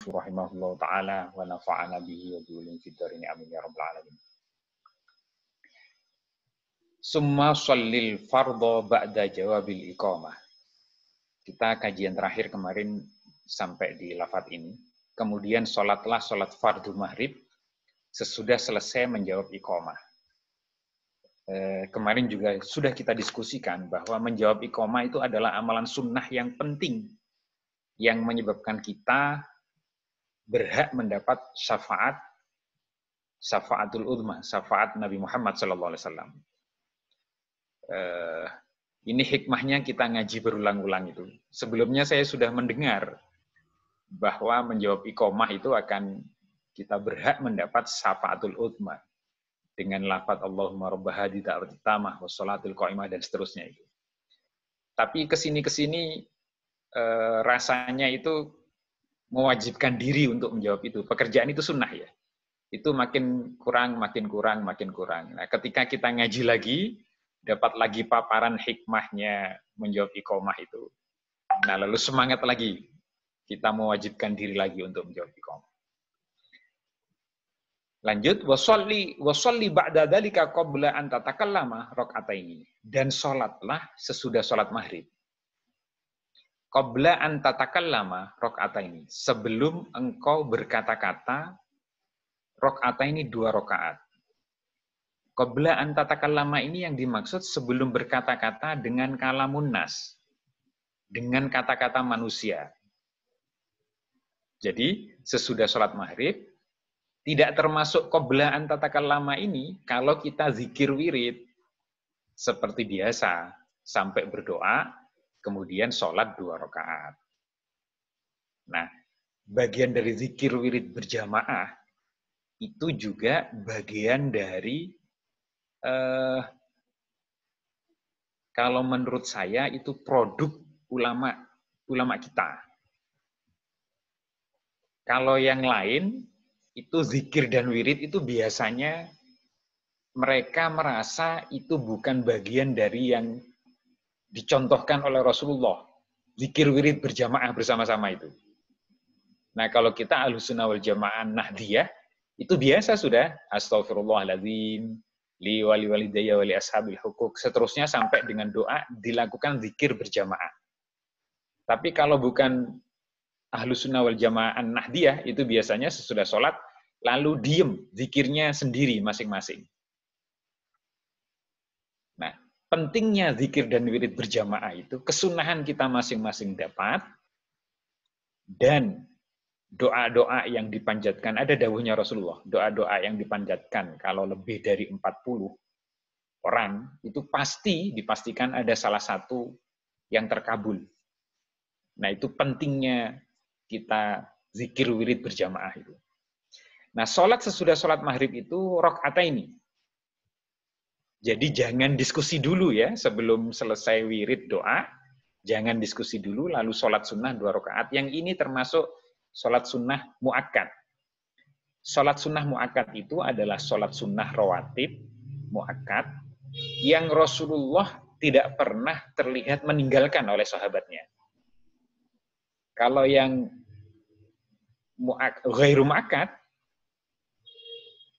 rahimahullah ta'ala wa nafa'ana bihi wa bi'ulum fid-darini amin ya rabbal alamin. Summa shallil fardha ba'da jawabil iqamah. Kita kajian terakhir kemarin sampai di lafaz ini. Kemudian sholatlah sholat fardu maghrib sesudah selesai menjawab iqamah. Kemarin juga sudah kita diskusikan bahwa menjawab iqamah itu adalah amalan sunnah yang penting yang menyebabkan kita berhak mendapat syafaatul uzma, syafaat Nabi Muhammad SAW. Ini hikmahnya kita ngaji berulang-ulang itu. Sebelumnya saya sudah mendengar bahwa menjawab iqamah itu akan kita berhak mendapat syafaatul uzma dengan lafaz Allahumma rabb hadhihi da'watit tammah was shalatil qa'imah dan seterusnya itu. Tapi kesini rasanya itu mewajibkan diri untuk menjawab itu. Pekerjaan itu sunnah ya. Itu makin kurang. Nah, ketika kita ngaji lagi, dapat lagi paparan hikmahnya menjawab iqamah itu. Nah, lalu semangat lagi. Kita mewajibkan diri lagi untuk menjawab iqamah. Lanjut, wasolli ba'da dzalika qabla an tatakallama raka'ataini. Dan sholatlah sesudah sholat maghrib. Qabla an tatakallama raka'ataini. Sebelum engkau berkata-kata, raka'ataini 2 rakaat. Qabla an tatakallama ini yang dimaksud sebelum berkata-kata dengan kalamun nas. Dengan kata-kata manusia. Jadi, sesudah sholat maghrib, tidak termasuk qabla an tatakallama ini kalau kita zikir wirid seperti biasa sampai berdoa kemudian sholat 2 rakaat. Nah, bagian dari zikir wirid berjamaah itu juga bagian dari kalau menurut saya itu produk ulama kita. Kalau yang lain itu zikir dan wirid itu biasanya mereka merasa itu bukan bagian dari yang dicontohkan oleh Rasulullah. Zikir wirid berjamaah bersama-sama itu. Nah, kalau kita Ahlussunnah wal Jamaah Nahdiyah, itu biasa sudah. Astaghfirullahaladzim, li wali walidayya wali ashabil hukuk, seterusnya sampai dengan doa dilakukan zikir berjamaah. Tapi kalau bukan Ahlussunnah wal Jamaah Nahdiyah, itu biasanya sesudah sholat, lalu diem, zikirnya sendiri masing-masing. Nah, pentingnya zikir dan wirid berjamaah itu, kesunahan kita masing-masing dapat, dan doa-doa yang dipanjatkan, ada dawuhnya Rasulullah, doa-doa yang dipanjatkan, kalau lebih dari 40 orang, itu pasti dipastikan ada salah satu yang terkabul. Nah, itu pentingnya kita zikir wirid berjamaah itu. Nah, sholat sesudah sholat maghrib itu raka'ataini. Jadi jangan diskusi dulu ya, sebelum selesai wirid doa, jangan diskusi dulu, lalu sholat sunnah 2 rakaat. Yang ini termasuk sholat sunnah mu'akkad. Sholat sunnah mu'akkad itu adalah sholat sunnah rawatib mu'akkad yang Rasulullah tidak pernah terlihat meninggalkan oleh sahabatnya. Kalau yang ghairu mu'akkad,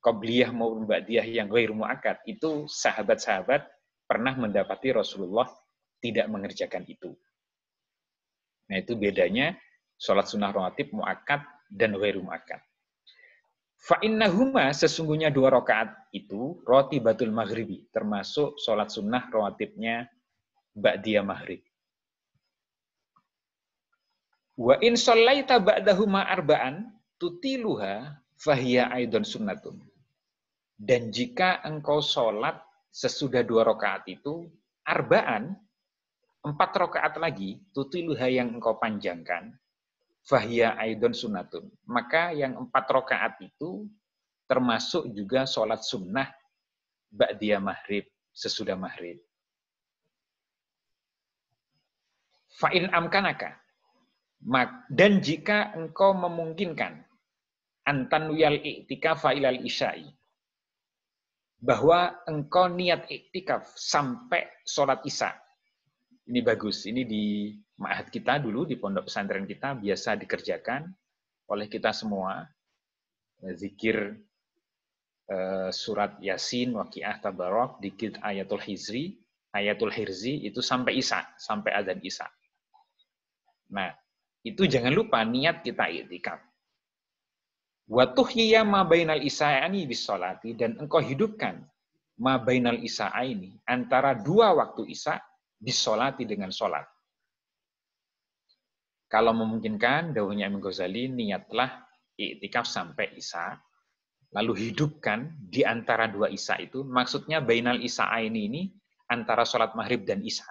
qabliyah maupun ba'diyah yang ghairu mu'akkad, itu sahabat-sahabat pernah mendapati Rasulullah tidak mengerjakan itu. Nah, itu bedanya sholat sunnah rawatib mu'akkad dan ghairu mu'akkad. Fa'innahuma, sesungguhnya 2 rakaat itu ratibatul maghribi, termasuk sholat sunnah rawatibnya ba'diyah maghrib. Wa in shallaita ba'dahuma arba'an tutiluha fahiya aidon sunnatun. Dan jika engkau sholat sesudah 2 rakaat itu arba'an, 4 rakaat lagi, tutiluha yang engkau panjangkan, fahiya aidon sunnatun. Maka yang 4 rakaat itu termasuk juga sholat sunnah ba'diyah maghrib, sesudah maghrib. Fa'in amkanaka. Dan jika engkau memungkinkan antanwiyal i'tikaf ilal isya'i, bahwa engkau niat i'tikaf sampai sholat isya. Ini bagus, ini di ma'had kita dulu, di pondok pesantren kita biasa dikerjakan. oleh kita semua, zikir surat Yasin, Waqiah, Tabarok, dikit Ayatul Hirzi itu sampai Isya, sampai azan Isya. Nah, itu jangan lupa niat kita i'tikaf. Wa tuhyiya ma bainal isa'ani bis sholati, dan engkau hidupkan ma bainal isa'aini, antara dua waktu Isya bis sholati, dengan sholat. Kalau memungkinkan, dawuhnya Imam Ghazali, niatlah i'tikaf sampai Isya, lalu hidupkan di antara dua Isya itu, maksudnya bainal isa'aini ini antara sholat maghrib dan Isya.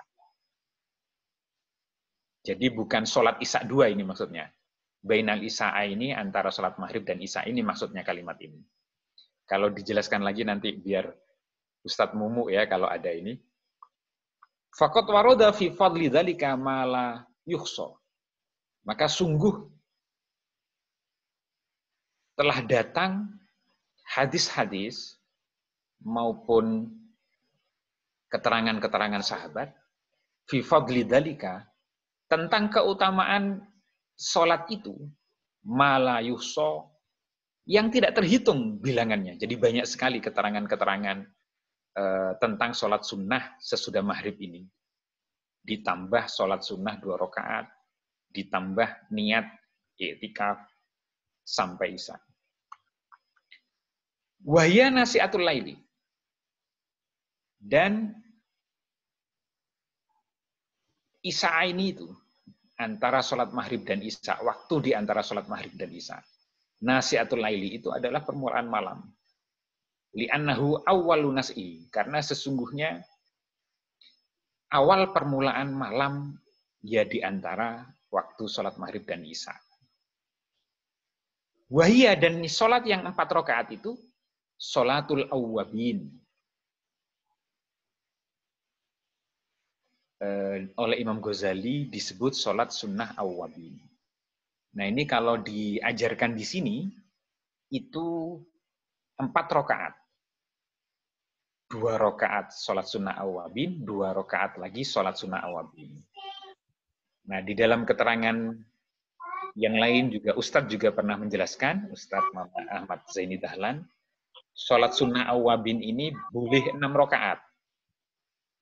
Jadi bukan sholat Isya dua ini maksudnya. Bainal isa'aini antara sholat maghrib dan Isya, ini maksudnya kalimat ini. Kalau dijelaskan lagi nanti biar Ustadz Mumu ya kalau ada ini. Faqad waroda fi fadli dzalika ma la yuhsa. Maka sungguh telah datang hadis-hadis maupun keterangan-keterangan sahabat fi fadli dzalika, tentang keutamaan sholat itu, ma la yuhsa, yang tidak terhitung bilangannya. Jadi banyak sekali keterangan-keterangan tentang sholat sunnah sesudah maghrib ini. Ditambah sholat sunnah 2 rakaat, ditambah niat i'tikaf sampai Isya. Wahya nasiatul laili. Dan Isya ini itu, antara sholat maghrib dan Isya, waktu di antara sholat maghrib dan Isya. Nasiatul laili itu adalah permulaan malam. Li'annahu awwalu nas'i, karena sesungguhnya awal permulaan malam ya di antara waktu sholat maghrib dan Isya. Wahia, dan sholat yang 4 rakaat itu sholatul awwabin. Oleh Imam Ghazali disebut sholat sunnah awwabin. Nah ini kalau diajarkan di sini itu 4 rakaat. 2 rakaat sholat sunnah awwabin, 2 rakaat lagi sholat sunnah awwabin. Nah di dalam keterangan yang lain juga Ustadz juga pernah menjelaskan, Ustadz Muhammad Ahmad Zaini Dahlan, sholat sunnah awwabin ini boleh 6 rakaat.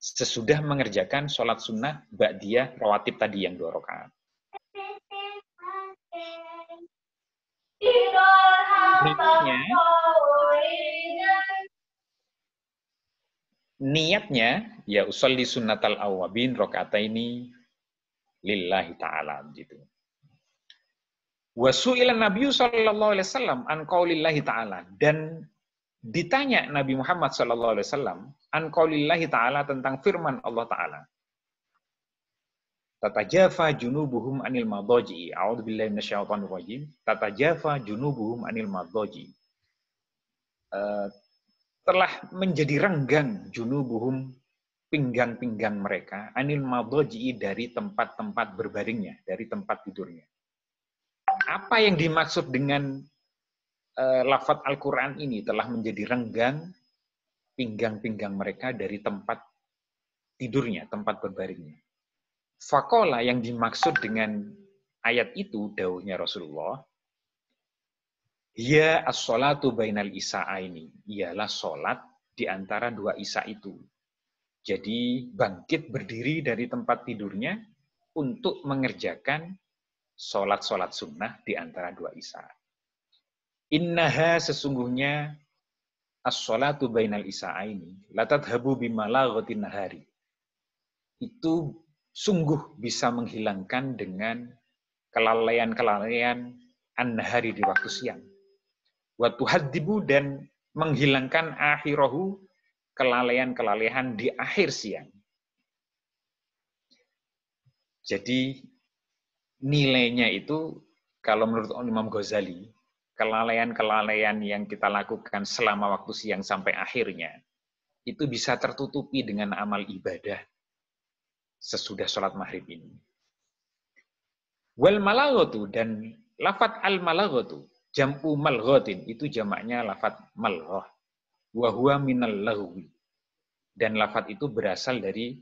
Sesudah mengerjakan sholat sunnah ba'diyah rawatib tadi yang 2 rakaat. Niatnya ya usolli sunnatal awwabin rakaataini lillahi ta'ala gitu. Wa su'ila Nabi sallallahu alaihi wasallam an qaulillahi ta'ala, dan ditanya Nabi Muhammad sallallahu alaihi wasallam an qaulillahi ta'ala, tentang firman Allah Ta'ala. Tatajafa junubuhum anil madhaji. A'udzubillahi minasyaitonir rajim. Tatajafa junubuhum anil madhaji. Telah menjadi renggang junubuhum, pinggang-pinggang mereka, anil madhaji, dari tempat-tempat berbaringnya, dari tempat tidurnya. Apa yang dimaksud dengan lafaz Al-Quran ini, telah menjadi renggang pinggang-pinggang mereka dari tempat tidurnya, tempat berbaringnya. Faqala, yang dimaksud dengan ayat itu, dawuhnya Rasulullah, ya as-sholatu bainal isa'aini, ialah sholat di antara 2 Isya itu. Jadi bangkit berdiri dari tempat tidurnya untuk mengerjakan sholat-sholat sunnah di antara 2 Isya. Innaha, sesungguhnya as-sholatu bainal isa'aini latadhabu bimalaghatin nahari. Itu sungguh bisa menghilangkan dengan kelalaian-kelalaian an-nahari, di waktu siang. Wa tuhaddibu, dan menghilangkan akhirahu, kelalaian-kelalaian di akhir siang. Jadi nilainya itu, kalau menurut Imam Ghazali, kelalaian-kelalaian yang kita lakukan selama waktu siang sampai akhirnya, itu bisa tertutupi dengan amal ibadah sesudah sholat maghrib ini. Wal malaghatu, dan lafat al malaghatu jam'u malghatin, itu jamaknya lafat malghah. Wa huwa minal laghwi, dan lafat itu berasal dari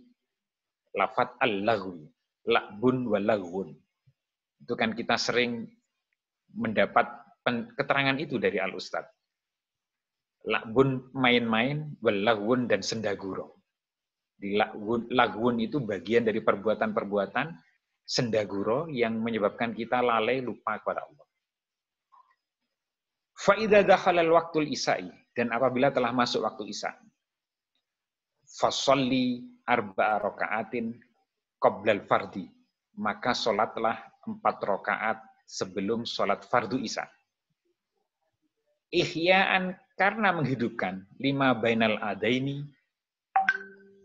lafat al-laghwi, la'bun wa laghwun. Itu kan kita sering mendapat keterangan itu dari Al-Ustadz. La'bun main-main, wal-laghwun dan sendaguro. Di laghwun itu bagian dari perbuatan-perbuatan sendaguro yang menyebabkan kita lalai lupa kepada Allah. Fa idza dakhala al-waqtul isya'i, dan apabila telah masuk waktu isya, fasolli arba'a raka'atin qoblal fardi, maka sholatlah 4 rakaat sebelum sholat fardu isya. Ihya'an, karena menghidupkan, 5 bainal adaini,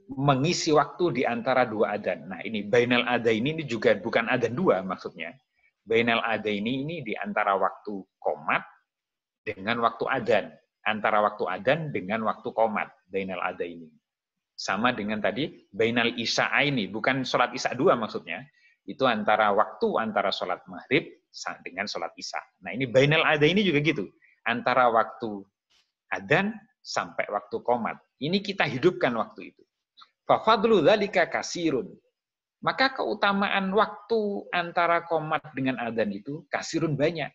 mengisi waktu di antara 2 adzan. Nah ini bainal adaini ini juga bukan adzan 2 maksudnya. Bainal adaini ini di antara waktu qomat dengan waktu adzan. Antara waktu adzan dengan waktu qomat, bainal adaini. Sama dengan tadi, bainal isya'aini, bukan sholat isya 2 maksudnya. Itu antara waktu antara sholat maghrib dengan sholat isya. Nah ini bainal adaini juga gitu. Antara waktu adzan sampai waktu qomat. Ini kita hidupkan waktu itu. Fa fadlu dzalika kasirun. Maka keutamaan waktu antara qomat dengan adzan itu kasirun banyak.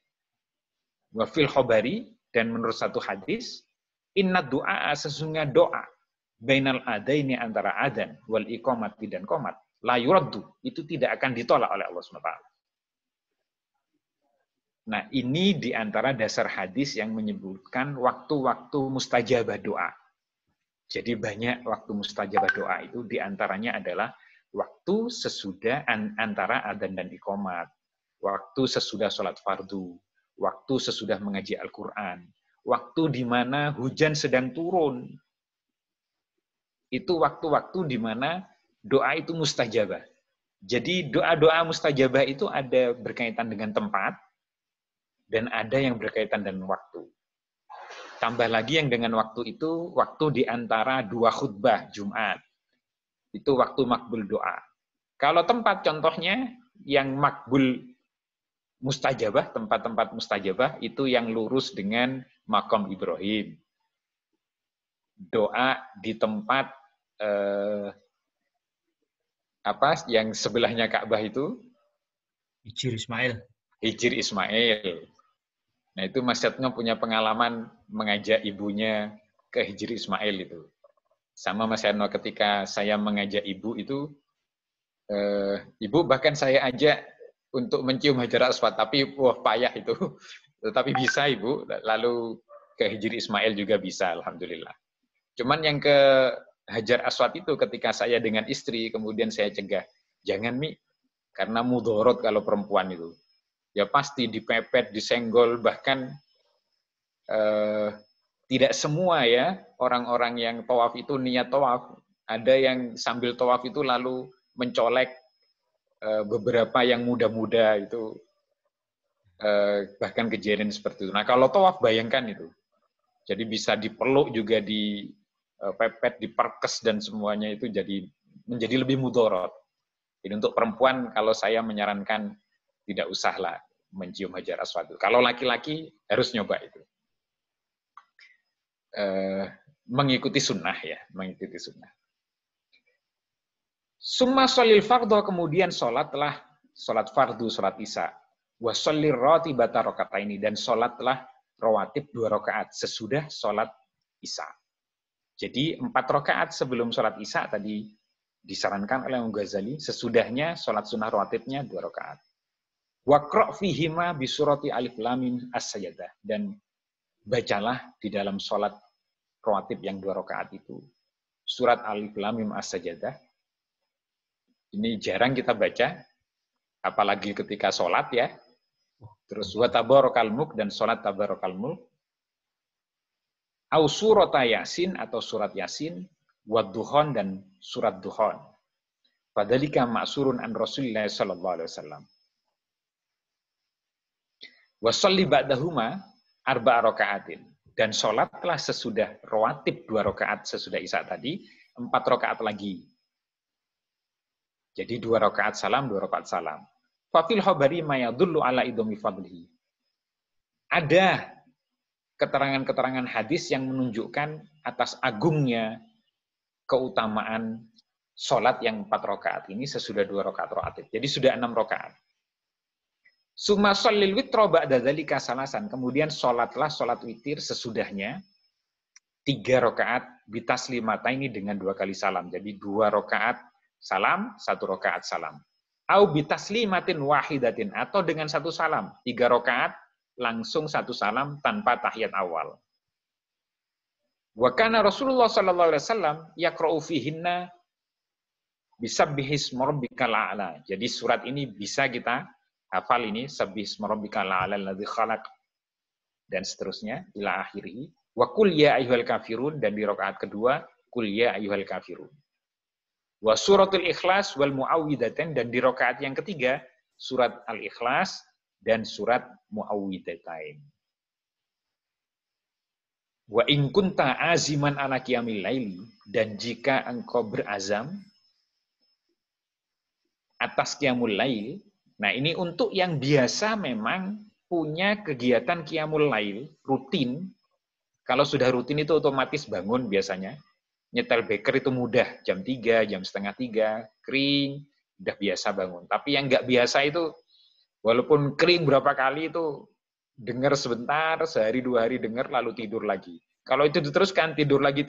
Wa fil khabari, dan menurut satu hadis, inna du'a, sesungguhnya doa bainal adaini, antara adzan wal iqamati dan qomat, la yuraddu, itu tidak akan ditolak oleh Allah SWT. Nah, ini di antara dasar hadis yang menyebutkan waktu-waktu mustajabah doa. Jadi banyak waktu mustajabah doa itu, di antaranya adalah waktu sesudah antara adzan dan iqamat, waktu sesudah sholat fardu, waktu sesudah mengaji Al-Quran, waktu di mana hujan sedang turun. Itu waktu-waktu di mana doa itu mustajabah. Jadi doa-doa mustajabah itu ada berkaitan dengan tempat, dan ada yang berkaitan dengan waktu. Tambah lagi yang dengan waktu itu, waktu di antara 2 khutbah Jumat. Itu waktu makbul doa. Kalau tempat contohnya, yang makbul mustajabah, tempat-tempat mustajabah, itu yang lurus dengan Maqam Ibrahim. Doa di tempat yang sebelahnya Ka'bah itu? Hijir Ismail. Hijir Ismail. Nah itu Mas Yatno punya pengalaman mengajak ibunya ke Hijir Ismail itu. Sama Mas Yatno ketika saya mengajak ibu itu, ibu bahkan saya ajak untuk mencium Hajar Aswad, tapi wah payah itu. Tetapi bisa ibu, lalu ke Hijir Ismail juga bisa, alhamdulillah. Cuman yang ke Hajar Aswad itu ketika saya dengan istri, kemudian saya cegah, jangan Mi, karena mudorot kalau perempuan itu. Ya pasti dipepet, disenggol, bahkan tidak semua ya orang-orang yang tawaf itu niat tawaf. Ada yang sambil tawaf itu lalu mencolek beberapa yang muda-muda itu, bahkan kejadian seperti itu. Nah kalau tawaf bayangkan itu, jadi bisa dipeluk juga, dipepet, diperkes dan semuanya itu menjadi lebih mudorot. Jadi untuk perempuan kalau saya menyarankan tidak usahlah mencium Hajar Aswad. Kalau laki-laki harus nyoba itu. Mengikuti sunnah ya, mengikuti sunnah. Summa sholil fardhu, kemudian sholatlah sholat fardu, sholat isya. Wa shollir ratibata raka'ataini, dan sholatlah rawatib 2 rakaat sesudah sholat isya. Jadi 4 rakaat sebelum sholat isya tadi disarankan oleh Imam Ghazali, sesudahnya sholat sunnah rawatibnya 2 rakaat. Wa qra' fihima bi surati alif lam mim as-sajdah, dan bacalah di dalam sholat rawatib yang 2 rakaat itu surat alif lam mim as-sajdah. Ini jarang kita baca, apalagi ketika sholat ya. Terus wa tabarakal mulk, dan sholat tabarakal mulk. Au surata Yasin, atau surat Yasin. Wa duhon, dan surat duhon. Fadzalika ma'surun an Rasulillah sallallahu alaihi wasallam. Wa sholli ba'dahuma 4 rakaatin, dan sholatlah sesudah rawatib 2 rakaat sesudah isya tadi 4 rakaat lagi. Jadi 2 rakaat salam, 2 rakaat salam. Fafil khabari ma yadullu ala idhami fadlihi. Ada keterangan-keterangan hadis yang menunjukkan atas agungnya keutamaan sholat yang 4 rakaat ini sesudah 2 rakaat rawatib. Jadi sudah 6 rakaat. Summa shallil witra ba'da dzalika salasan. Kemudian sholatlah sholat witir sesudahnya 3 rakaat bitaslimataini dengan 2 kali salam. Jadi 2 rakaat salam, 1 rakaat salam. Au bitaslimatin wahidatin, atau dengan 1 salam. 3 rakaat langsung 1 salam tanpa tahiyat awal. Wa kana Rasulullah sallallahu alaihi wasallam yaqra'u fihinna bisabbihis rabbikal a'la. Jadi surat ini bisa kita hafal ini, sabbihis rabbikal a'la alladzi khalaq dan seterusnya ila akhirih. Wa qul ya ayyuhal kafirun, dan di rakaat kedua qul ya ayyuhal kafirun. Wa suratul ikhlas wal muawwidzatain, dan di rakaat yang ketiga surat al-ikhlas dan surat muawwidzatain. Wa in kunta aziman ala qiyamil laili, dan jika engkau berazam atas qiyamul lail. Nah, ini untuk yang biasa memang punya kegiatan qiyamul lail rutin. Kalau sudah rutin itu otomatis bangun biasanya. Nyetel beker itu mudah, jam 3, jam setengah 3, kering, udah biasa bangun. Tapi yang nggak biasa itu, walaupun kering berapa kali itu, dengar sebentar, sehari 2 hari dengar, lalu tidur lagi. Kalau itu diteruskan, tidur lagi,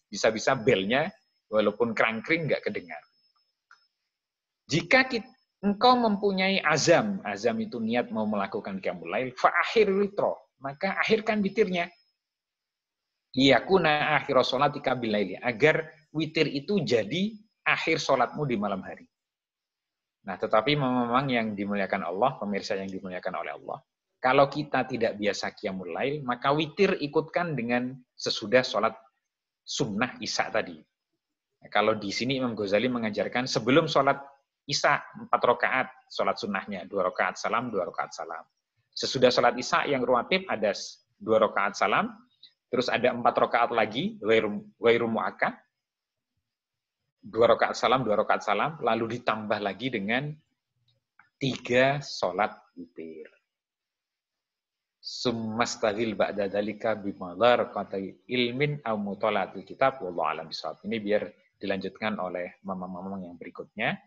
bisa-bisa belnya, walaupun kerang-kering nggak kedengar. Jika engkau mempunyai azam itu niat mau melakukan qiyamul lail, fa'akhir witro, maka akhirkan witirnya. Liyakuna akhir sholatika bilaili, agar witir itu jadi akhir sholatmu di malam hari. Nah, tetapi memang yang dimuliakan Allah, pemirsa yang dimuliakan oleh Allah, kalau kita tidak biasa qiyamul lail, maka witir ikutkan dengan sesudah sholat sunnah isya tadi. Nah, kalau di sini Imam Ghazali mengajarkan sebelum sholat isya 4 rakaat, sholat sunnahnya 2 rakaat salam, 2 rakaat salam. Sesudah sholat isya yang rawatib ada 2 rakaat salam, terus ada 4 rakaat lagi, ghairu mu'akkad, 2 rakaat salam, lalu ditambah lagi dengan 3 sholat witir. Summastaghil ba'da dzalika bimadharqati ilmin aw mutalatil kitab wallahu a'lam bishawab. Ini biar dilanjutkan oleh mamang-mamang yang berikutnya.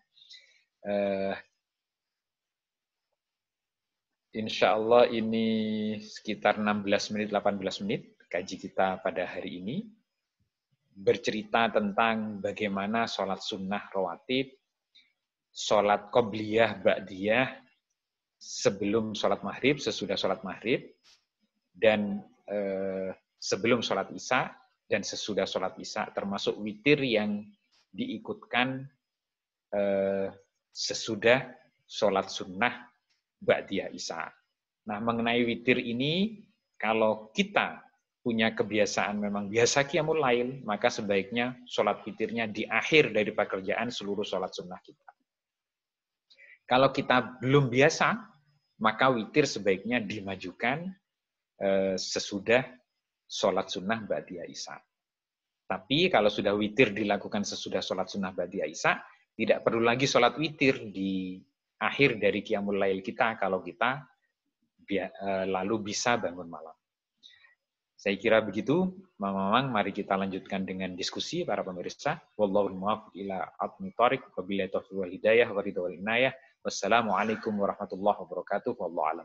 Insya Allah ini sekitar 16 menit, 18 menit kaji kita pada hari ini. Bercerita tentang bagaimana sholat sunnah rawatib, sholat qobliyah, ba'diyah, sebelum sholat maghrib, sesudah sholat maghrib, dan sebelum sholat isya, dan sesudah sholat isya, termasuk witir yang diikutkan sesudah sholat sunnah ba'diyah isya. Nah, mengenai witir ini, kalau kita punya kebiasaan memang biasa qiyamul lail, maka sebaiknya sholat witirnya di akhir dari pekerjaan seluruh sholat sunnah kita. Kalau kita belum biasa, maka witir sebaiknya dimajukan sesudah sholat sunnah ba'diyah isya. Tapi kalau sudah witir dilakukan sesudah sholat sunnah ba'diyah isya, tidak perlu lagi sholat witir di akhir dari qiyamul lail kita kalau kita lalu bisa bangun malam. Saya kira begitu, Mamang. Mari kita lanjutkan dengan diskusi para pemirsa. Wallahul muwaffiq ila aqwamit thoriq, wabillahi taufiq wal hidayah, wa ridha wal inayah. Wassalamualaikum warahmatullahi wabarakatuh. Wallahu a'lam.